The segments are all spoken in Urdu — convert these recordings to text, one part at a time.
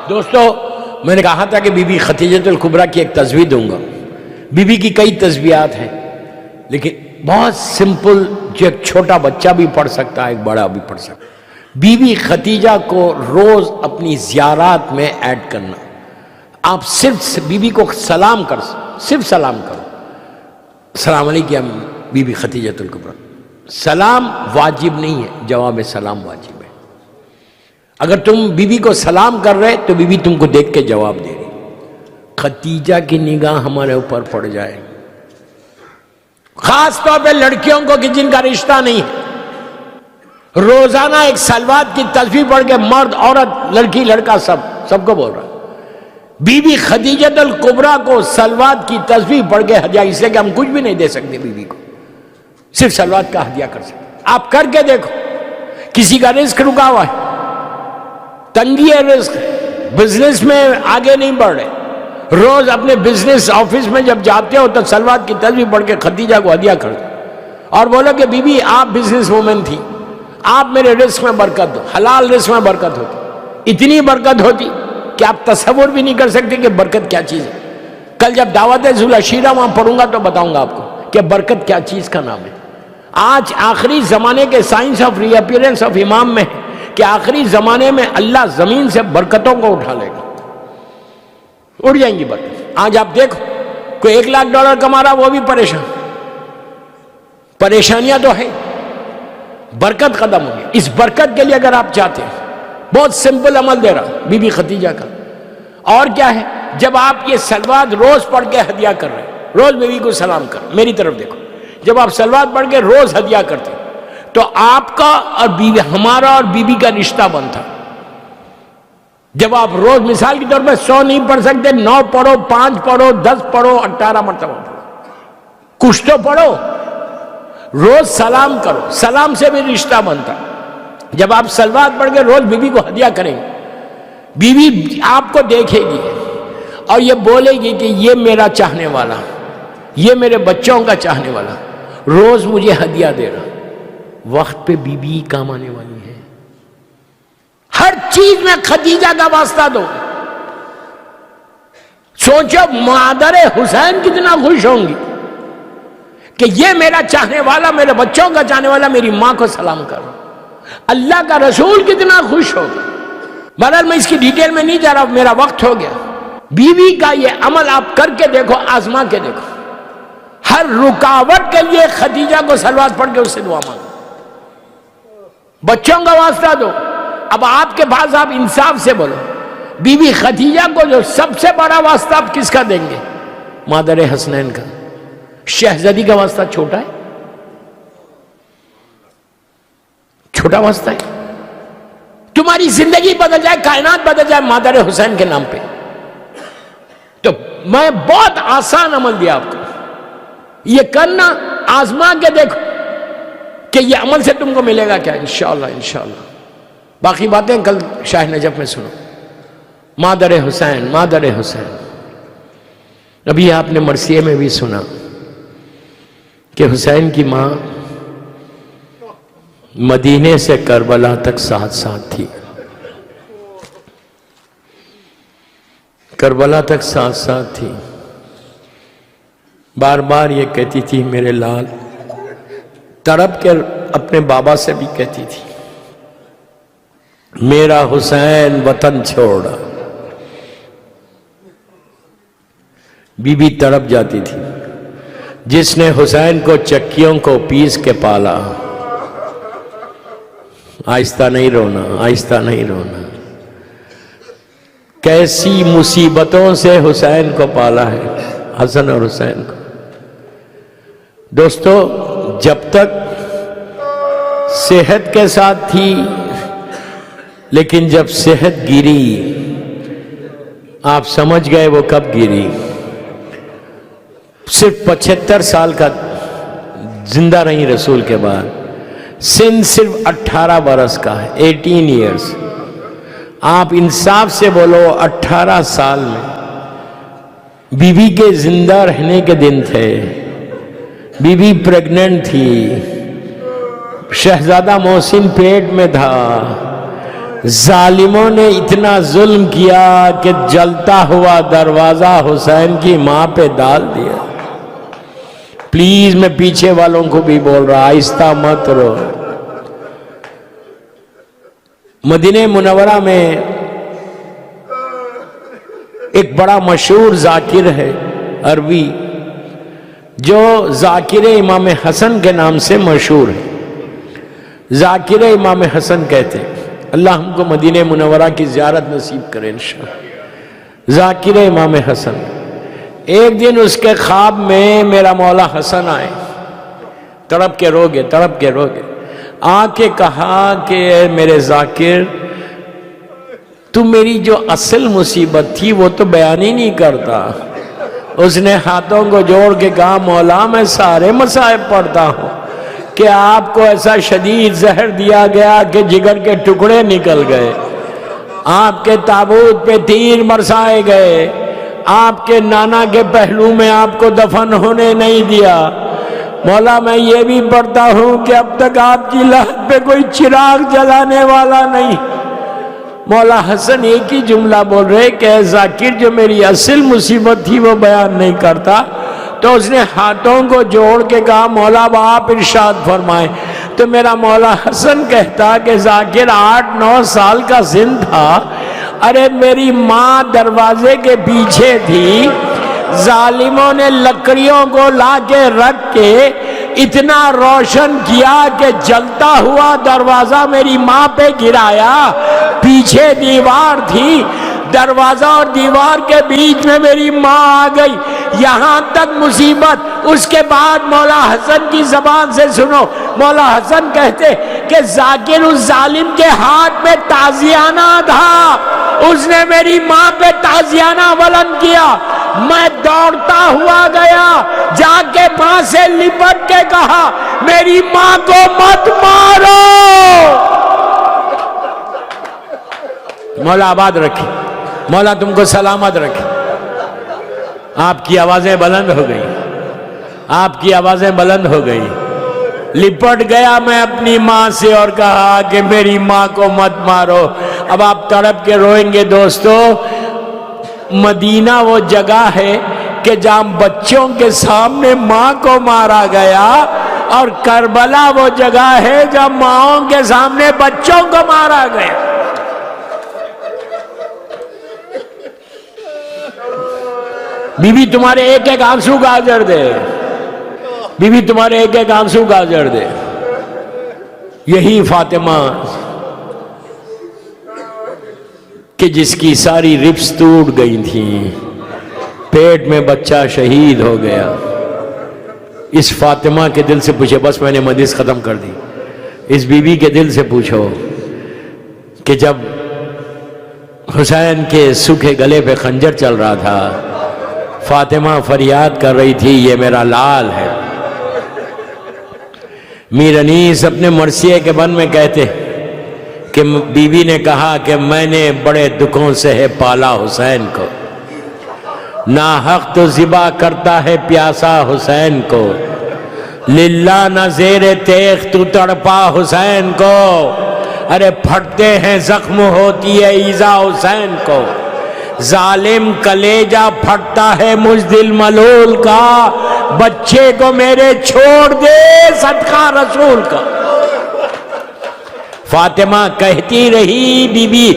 دوستو میں نے کہا تھا کہ بی بی خدیجہ الکبریٰ کی ایک تسبیح دوں گا. بی بی کی کئی تسبیحات ہیں لیکن بہت سمپل جو ایک چھوٹا بچہ بھی پڑھ سکتا ہے، ایک بڑا بھی پڑھ سکتا ہے. بی بی خدیجہ کو روز اپنی زیارات میں ایڈ کرنا. آپ صرف بی بی کو سلام کر، صرف سلام کرو، السلام علیکم بی بی خدیجہ الکبریٰ. سلام واجب نہیں ہے، جواب سلام واجب ہے. اگر تم بی بی کو سلام کر رہے تو بی بی تم کو دیکھ کے جواب دے رہی. خدیجہ کی نگاہ ہمارے اوپر پڑ جائے، خاص طور پہ لڑکیوں کو کہ جن کا رشتہ نہیں ہے، روزانہ ایک صلوات کی تسبیح پڑھ کے مرد عورت لڑکی لڑکا سب کو بول رہا ہے. بی بی خدیجہ الکبریٰ کو صلوات کی تسبیح پڑھ کے ہدیہ، اس لیے کہ ہم کچھ بھی نہیں دے سکتے بی بی کو، صرف صلوات کا ہدیہ کر سکتے. آپ کر کے دیکھو. کسی کا رزق رکا ہوا ہے، تنگی ہے رزق، بزنس میں آگے نہیں بڑھ رہے، روز اپنے بزنس آفس میں جب جاتے ہو تو صلوات کی تسبیح پڑھ کے خدیجہ کو ہدیہ کر دو اور بولو کہ بی بی آپ بزنس وومن تھی، آپ میرے رزق میں برکت دو. حلال رزق میں برکت ہوتی، اتنی برکت ہوتی کہ آپ تصور بھی نہیں کر سکتے کہ برکت کیا چیز ہے. کل جب دعوت ذوالعشیرہ وہاں پڑھوں گا تو بتاؤں گا آپ کو کہ برکت کیا چیز کا نام ہے. آج آخری زمانے کے science of reappearance of امام میں ہے کہ آخری زمانے میں اللہ زمین سے برکتوں کو اٹھا لے گا، اڑ جائیں گی برکت. آج آپ دیکھو کوئی $1,00,000 کما رہا وہ بھی پریشان، پریشانیاں تو ہے، برکت ختم ہو گئی. اس برکت کے لیے اگر آپ چاہتے ہیں، بہت سمپل عمل دے رہا بی بی خدیجہ کا. اور کیا ہے؟ جب آپ یہ صلوات روز پڑھ کے ہدیہ کر رہے ہیں، روز بی بی کو سلام کر، میری طرف دیکھو، جب آپ صلوات پڑھ کے روز ہدیہ کرتے تو آپ کا اور ہمارا اور بی بی کا رشتہ بنتا. جب آپ روز مثال کے طور پہ 100 نہیں پڑھ سکتے، 9 پڑھو، 5 پڑھو، 10 پڑھو، 18 مرتبہ پڑھو، کچھ تو پڑھو. روز سلام کرو، سلام سے بھی رشتہ بنتا. جب آپ صلوات پڑھ کے روز بی بی کو ہدیہ کریں گے، بی بی آپ کو دیکھے گی اور یہ بولے گی کہ یہ میرا چاہنے والا، یہ میرے بچوں کا چاہنے والا روز مجھے ہدیہ دے رہا. وقت پہ بی بی کام آنے والی ہے. ہر چیز میں خدیجہ کا واسطہ دو. سوچو مادر حسین کتنا خوش ہوں گی کہ یہ میرا چاہنے والا، میرے بچوں کا چاہنے والا میری ماں کو سلام کر رہا. اللہ کا رسول کتنا خوش ہوگا. بہرحال میں اس کی ڈیٹیل میں نہیں جا رہا، میرا وقت ہو گیا. بیوی کا یہ عمل آپ کر کے دیکھو، آزما کے دیکھو. ہر رکاوٹ کے لیے خدیجہ کو صلوات پڑھ کے اس سے دعا مانگو. بچوں کا واسطہ دو. اب آپ کے پاس آپ انصاف سے بولو، بی بی خدیجہ کو جو سب سے بڑا واسطہ آپ کس کا دیں گے؟ مادر حسنین کا. شہزادی کا واسطہ چھوٹا ہے؟ چھوٹا واسطہ ہے. تمہاری زندگی بدل جائے، کائنات بدل جائے مادر حسین کے نام پہ. تو میں بہت آسان عمل دیا آپ کو، یہ کرنا، آزما کے دیکھو کہ یہ عمل سے تم کو ملے گا کیا. انشاءاللہ انشاءاللہ. باقی باتیں کل شاہ نجف میں سنو. مادر حسین، مادر حسین. ابھی آپ نے مرثیے میں بھی سنا کہ حسین کی ماں مدینے سے کربلا تک ساتھ ساتھ تھی. کربلا تک ساتھ ساتھ تھی. بار بار یہ کہتی تھی میرے لال. تڑپ کے اپنے بابا سے بھی کہتی تھی میرا حسین وطن چھوڑا. بی بی تڑپ جاتی تھی. جس نے حسین کو چکیوں کو پیس کے پالا، آہستہ نہیں رونا، آہستہ نہیں رونا. کیسی مصیبتوں سے حسین کو پالا ہے، حسن اور حسین کو. دوستو جب تک صحت کے ساتھ تھی، لیکن جب صحت گری آپ سمجھ گئے وہ کب گری. صرف 75 سال کا زندہ رہی رسول کے بعد. سن صرف 18 برس کا ہے، 18 ایئرز. آپ انصاف سے بولو 18 سال میں بی بی کے زندہ رہنے کے دن تھے. بی بی پریگننٹ تھی، شہزادہ محسن پیٹ میں تھا. ظالموں نے اتنا ظلم کیا کہ جلتا ہوا دروازہ حسین کی ماں پہ ڈال دیا. پلیز میں پیچھے والوں کو بھی بول رہا، آہستہ مت رو. مدینہ منورہ میں ایک بڑا مشہور ذاکر ہے عربی، جو ذاکر امام حسن کے نام سے مشہور ہے. ذاکر امام حسن کہتے ہیں. اللہ ہم کو مدینہ منورہ کی زیارت نصیب کرے انشاءاللہ. ذاکر امام حسن. ایک دن اس کے خواب میں میرا مولا حسن آئے، تڑپ کے رو گئے. آ کے کہا کہ میرے ذاکر، تو میری جو اصل مصیبت تھی وہ تو بیان ہی نہیں کرتا. اس نے ہاتھوں کو جوڑ کے کہا، مولا میں سارے مصائب پڑھتا ہوں کہ آپ کو ایسا شدید زہر دیا گیا کہ جگر کے ٹکڑے نکل گئے، آپ کے تابوت پہ تیر برسائے گئے، آپ کے نانا کے پہلو میں آپ کو دفن ہونے نہیں دیا. مولا میں یہ بھی پڑھتا ہوں کہ اب تک آپ کی لحد پہ کوئی چراغ جلانے والا نہیں. مولا حسن ایک ہی جملہ بول رہے کہ اے ذاکر، جو میری اصل مصیبت تھی وہ بیان نہیں کرتا. تو اس نے ہاتھوں کو جوڑ کے کہا، مولا آپ ارشاد فرمائیں. تو میرا مولا حسن کہتا کہ ذاکر 8-9 سال کا سن تھا. ارے میری ماں دروازے کے پیچھے تھی، ظالموں نے لکڑیوں کو لا کے رکھ کے اتنا روشن کیا کہ جلتا ہوا دروازہ میری ماں پہ گرایا. پیچھے دیوار تھی، دروازہ اور دیوار کے بیچ میں میری ماں آ گئی. یہاں تک مصیبت. اس کے بعد مولا حسن کی زبان سے سنو. مولا حسن کہتے کہ ذاکر اس ظالم کے ہاتھ میں تازیانہ تھا، اس نے میری ماں پہ تازیانہ بلند کیا. میں دوڑتا ہوا گیا، جا کے ماں سے لپٹ کے کہا، میری ماں کو مت مارو. مولا آباد رکھے، مولا تم کو سلامت رکھے. آپ کی آوازیں بلند ہو گئی، آپ کی آوازیں بلند ہو گئی. لپٹ گیا میں اپنی ماں سے اور کہا کہ میری ماں کو مت مارو. اب آپ تڑپ کے روئیں گے دوستو. مدینہ وہ جگہ ہے کہ جہاں بچوں کے سامنے ماں کو مارا گیا، اور کربلا وہ جگہ ہے جہاں ماؤں کے سامنے بچوں کو مارا گیا. بی بی تمہارے ایک ایک آنسو کا اجر دے، بی بی تمہارے ایک ایک آنسو کا اجر دے. یہی فاطمہ کہ جس کی ساری ربس ٹوٹ گئی تھیں، پیٹ میں بچہ شہید ہو گیا. اس فاطمہ کے دل سے پوچھے، بس میں نے مجلس ختم کر دی. اس بی بی کے دل سے پوچھو کہ جب حسین کے سوکھے گلے پہ خنجر چل رہا تھا، فاطمہ فریاد کر رہی تھی، یہ میرا لال ہے. میر انیس اپنے مرثیے کے بن میں کہتے کہ بی بی نے کہا کہ میں نے بڑے دکھوں سے ہے پالا حسین کو، ناحق تو ذبح کرتا ہے پیاسا حسین کو، للہ نہ زیر تیغ تو تڑپا حسین کو. ارے پھٹتے ہیں زخم ہوتی ہے ایذا حسین کو، ظالم کلیجہ پھٹتا ہے مجھ دل ملول کا، بچے کو میرے چھوڑ دے صدقہ رسول کا. فاطمہ کہتی رہی بی بی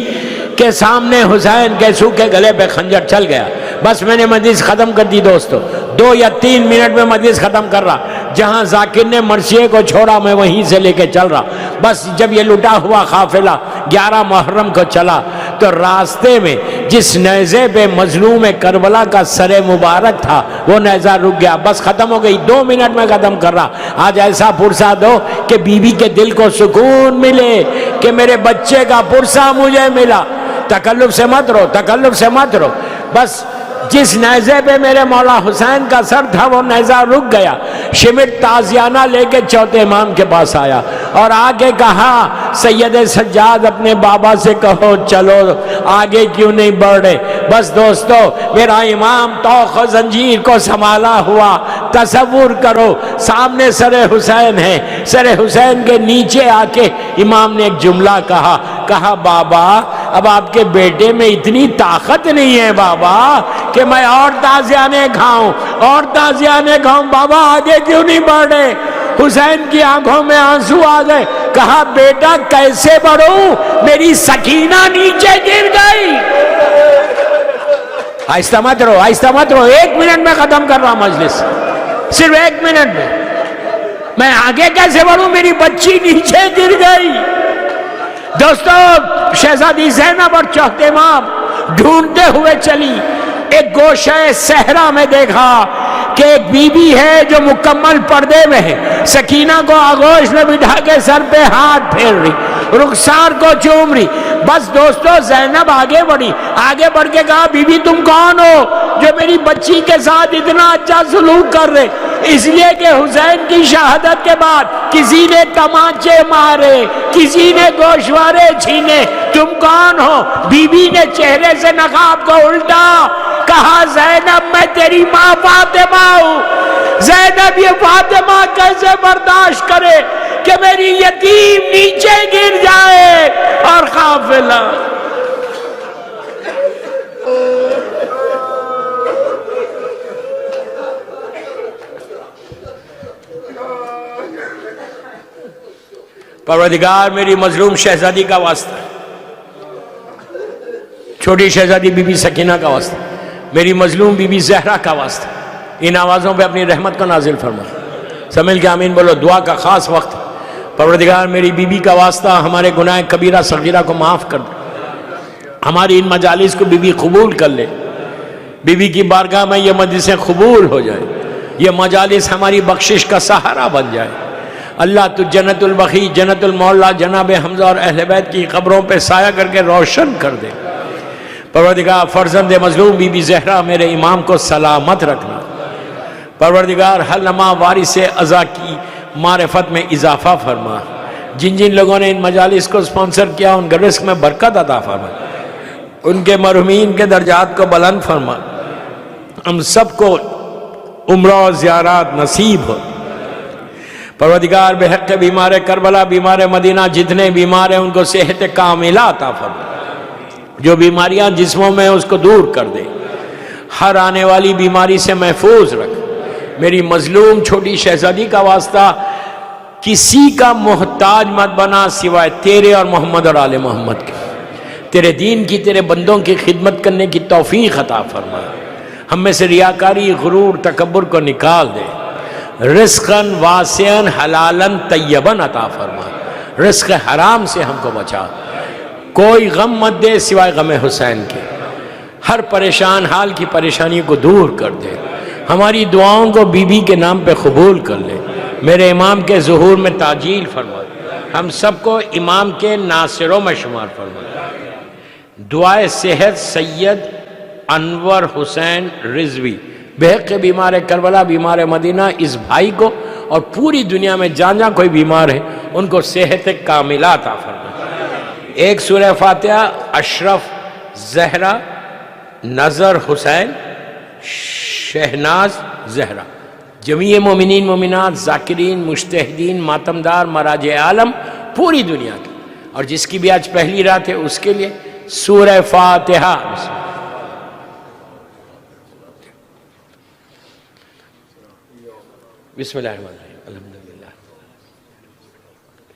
کے سامنے، حسین کے سوکھے گلے پہ خنجر چل گیا. بس میں نے مجلس ختم کر دی دوستو. 2 یا 3 منٹ میں مجلس ختم کر رہا. جہاں ذاکر نے مرثیے کو چھوڑا میں وہیں سے لے کے چل رہا. بس جب یہ لٹا ہوا قافلہ 11 محرم کو چلا تو راستے میں جس نیزے پہ مظلوم کربلا کا سر مبارک تھا وہ نیزہ رک گیا. بس ختم ہو گئی. 2 منٹ میں ختم کر رہا. آج ایسا پرسہ دو کہ بی بی کے دل کو سکون ملے کہ میرے بچے کا پرسہ مجھے ملا. تکلف سے مت رو، تکلف سے مت رو. بس جس نیزے پہ میرے مولا حسین کا سر تھا وہ نیزہ رک گیا. شمٹ تازیانہ لے کے چوتھے امام کے پاس آیا اور آگے کہا، سید سجاد اپنے بابا سے کہو چلو، آگے کیوں نہیں بڑھ رہے. بس دوستو میرا امام طوق و زنجیر کو سنبھالا ہوا. تصور کرو سامنے سر حسین ہے، سر حسین کے نیچے آ کے امام نے ایک جملہ کہا کہا بابا اب آپ کے بیٹے میں اتنی طاقت نہیں ہے بابا کہ میں اور تازیانے کھاؤں اور تازیانے کھاؤں، بابا آگے کیوں نہیں بڑھ رہے؟ حسین کی آنکھوں میں آنسو آ گئے، کہا بیٹا کیسے بڑھوں، میری سکینہ نیچے گر گئی۔ آہستہ مت رہو، آہستہ مت رہو، 1 منٹ میں ختم کر رہا ہوں مجلس، صرف 1 منٹ میں آگے کیسے بڑھوں، میری بچی نیچے گر گئی۔ دوستو شہزادی زینب اور چوتھے امام ڈھونڈتے ہوئے چلی، ایک گوشہ صحرا میں دیکھا کہ ایک بی بی ہے جو مکمل پردے میں ہے، سکینہ کو آغوش میں بٹھا کے سر پہ ہاتھ پھیر رہی، رخسار کو چوم رہی۔ بس دوستو زینب آگے بڑھی، آگے بڑھ کے کہا بی بی تم کون ہو جو میری بچی کے ساتھ اتنا اچھا سلوک کر رہے؟ اس لیے کہ حسین کی شہادت کے بعد کسی نے تمانچے مارے، کسی نے گوشوارے چھینے، تم کون ہو؟ بی بی نے چہرے سے نقاب کو الٹا، کہا زینب میں تیری ماں فاطمہ ہوں۔ زینب یہ فاطمہ کیسے برداشت کرے کہ میری یتیم نیچے گر جائے اور قافلہ۔ پروردگار میری مظلوم شہزادی کا واسطہ، چھوٹی شہزادی بی بی سکینہ کا واسطہ، میری مظلوم بی بی زہرا کا واسطہ، ان آوازوں پہ اپنی رحمت کو نازل فرما۔ سب مل کے آمین بولو، دعا کا خاص وقت۔ پروردگار میری بی بی کا واسطہ ہمارے گناہ کبیرہ صغیرہ کو معاف کر دے، ہماری ان مجالس کو بی بی قبول کر لے، بی بی کی بارگاہ میں یہ مجلسیں قبول ہو جائے، یہ مجالس ہماری بخشش کا سہارا بن جائے۔ اللہ تو جنت البقیع، جنت المعلا جناب حمزہ اور اہل بیت کی قبروں پہ سایہ کر کے روشن کر دے۔ پروردگار فرزند مظلوم بی بی زہرا میرے امام کو سلامت رکھنا۔ پروردگار ہر لمحہ وارث ازا کی معرفت میں اضافہ فرما۔ جن جن لوگوں نے ان مجالس کو سپانسر کیا ان کے رزق میں برکت عطا فرما، ان کے مرحومین کے درجات کو بلند فرما، ہم سب کو عمرہ و زیارات نصیب ہو۔ پروردگار بحق بیمار کربلا، بیمار مدینہ جتنے بیمار ہیں ان کو صحت کاملہ عطا فرما، جو بیماریاں جسموں میں اس کو دور کر دے، ہر آنے والی بیماری سے محفوظ رکھ۔ میری مظلوم چھوٹی شہزادی کا واسطہ کسی کا محتاج مت بنا سوائے تیرے اور محمد اور آل محمد کے، تیرے دین کی، تیرے بندوں کی خدمت کرنے کی توفیق عطا فرما۔ ہم میں سے ریاکاری، غرور، تکبر کو نکال دے، رزقاً واسعاً حلالاً طیباً عطا فرما، رزق حرام سے ہم کو بچا، کوئی غم مت دے سوائے غم حسین کے، ہر پریشان حال کی پریشانی کو دور کر دے، ہماری دعاؤں کو بی بی کے نام پہ قبول کر لے، میرے امام کے ظہور میں تعجیل فرما، ہم سب کو امام کے ناصروں میں شمار فرما۔ دعائے صحت سید انور حسین رضوی بحق بیمار کربلا، بیمار مدینہ، اس بھائی کو اور پوری دنیا میں جہاں جہاں کوئی بیمار ہے ان کو صحت کاملہ عطا فرما۔ ایک سورہ فاتحہ اشرف، زہرا، نظر حسین، شہناز زہرا، جمیع مومنین مومنات، ذاکرین، مجتہدین، ماتمدار، مراجع عالم پوری دنیا کی، اور جس کی بھی آج پہلی رات ہے اس کے لیے سورہ فاتحہ۔ بسم اللہ الرحمن الرحیم، الحمدللہ۔